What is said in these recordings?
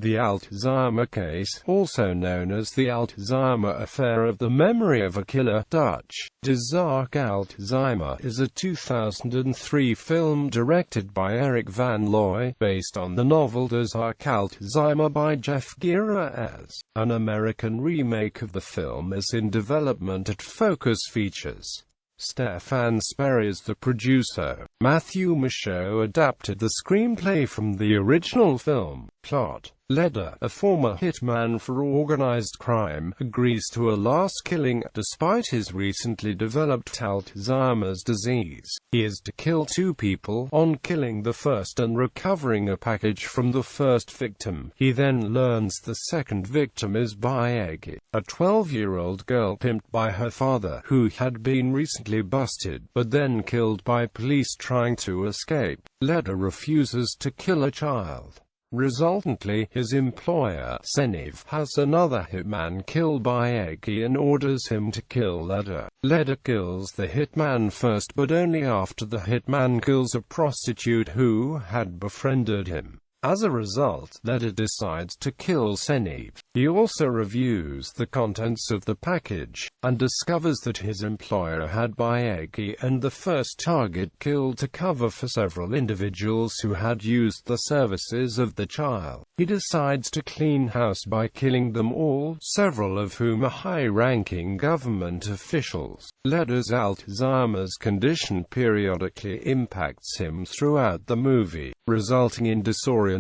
The Alzheimer Case, also known as the Alzheimer Affair of the Memory of a Killer, Dutch, de Zaak Alzheimer, is a 2003 film directed by Erik Van Looy, based on the novel de Zaak Alzheimer by Jef Geeraerts.An American. Remake of the film is in development at Focus Features.Stephane Sperry is the producer. Matthew Michaud adapted the screenplay from the original film. Plot: Leder, a former hitman for organized crime, agrees to a last killing, despite his recently developed Alzheimer's disease. He is to kill two people, on killing the first and recovering a package from the first victim. He then learns the second victim is Michaud, a 12-year-old girl pimped by her father, who had been recently busted, but then killed by police trying to escape. Leder refuses to kill a child. Resultantly, his employer, Seneve, has another hitman kill Michaud and orders him to kill Leder. Leder kills the hitman first, but only after the hitman kills a prostitute who had befriended him. As a result, Leder decides to kill Seneve. He also reviews the contents of the package, and discovers that his employer had Michaud and the first target killed to cover for several individuals who had used the services of the child. He decides to clean house by killing them all, several of whom are high-ranking government officials. Leder's Alzheimer's condition periodically impacts him throughout the movie, resulting in disorientation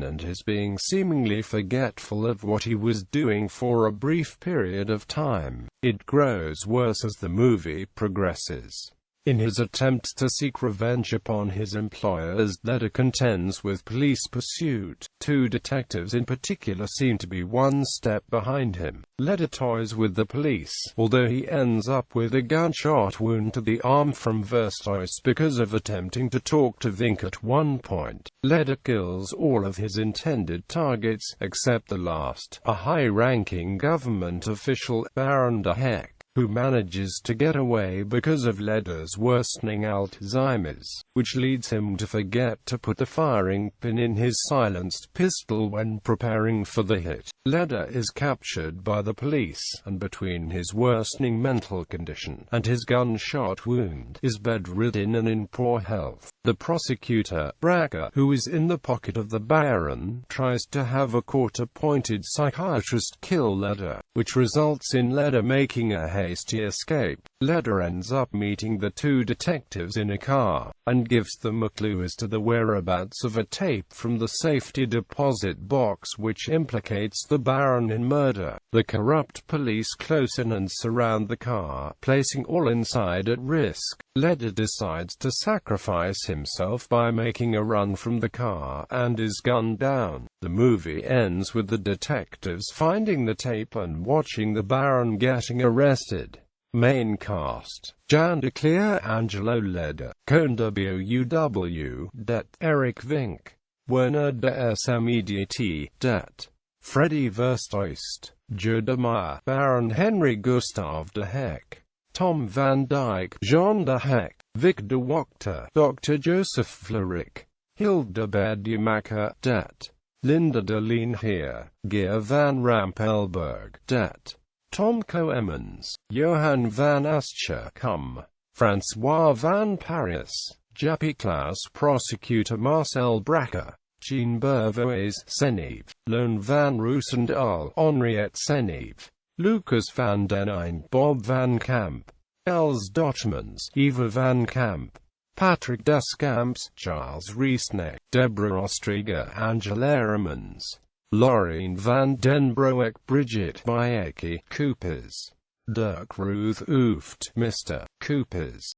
and his being seemingly forgetful of what he was doing for a brief period of time. It grows worse as the movie progresses. In his attempt to seek revenge upon his employers, Leder contends with police pursuit. Two detectives in particular seem to be one step behind him. Leder toys with the police, although he ends up with a gunshot wound to the arm from Verstois because of attempting to talk to Vink at one point. Leder kills all of his intended targets, except the last, a high-ranking government official, Baron de Hek, who manages to get away because of Leder's worsening Alzheimer's, which leads him to forget to put the firing pin in his silenced pistol when preparing for the hit. Leder is captured by the police, and between his worsening mental condition and his gunshot wound, is bedridden and in poor health. The prosecutor, Bracker, who is in the pocket of the Baron, tries to have a court-appointed psychiatrist kill Leder, which results in Leder making a hasty escape. Leder ends up meeting the two detectives in a car, and gives them a clue as to the whereabouts of a tape from the safety deposit box which implicates the Baron in murder. The corrupt police close in and surround the car, placing all inside at risk. Leder decides to sacrifice himself by making a run from the car, and is gunned down. The movie ends with the detectives finding the tape and watching the Baron getting arrested. Main cast: Jan de Cleer, Angelo Leder, Konda Bouw, Det, Erik Vink, Werner de Smedt, Det, Freddy Verstoist, Jude Meyer, Baron Henry Gustav de Hek, Tom van Dyke, Jean de Hek, Vic de Wachter, Dr. Joseph Floric, Hilde Bedemaker, Det, Linda de Leenheer, Geer van Rampelberg, Det, Tom Coemmans, Johan van Ascher, François van Paris, Jappy Klaus, Prosecutor Marcel Bracker, Jean Bervois, Seneve, Loan van Roosendaal, Henriette Seneve, Lucas van den Eyne, Bob van Kamp, Els Dotmans, Eva van Kamp, Patrick Descamps, Charles Reesneck, Deborah Ostriger, Angela Eremans, Lorraine van den Broek, Bridget Michaud, Coopers, Dirk Ruth Ooft, Mr. Coopers.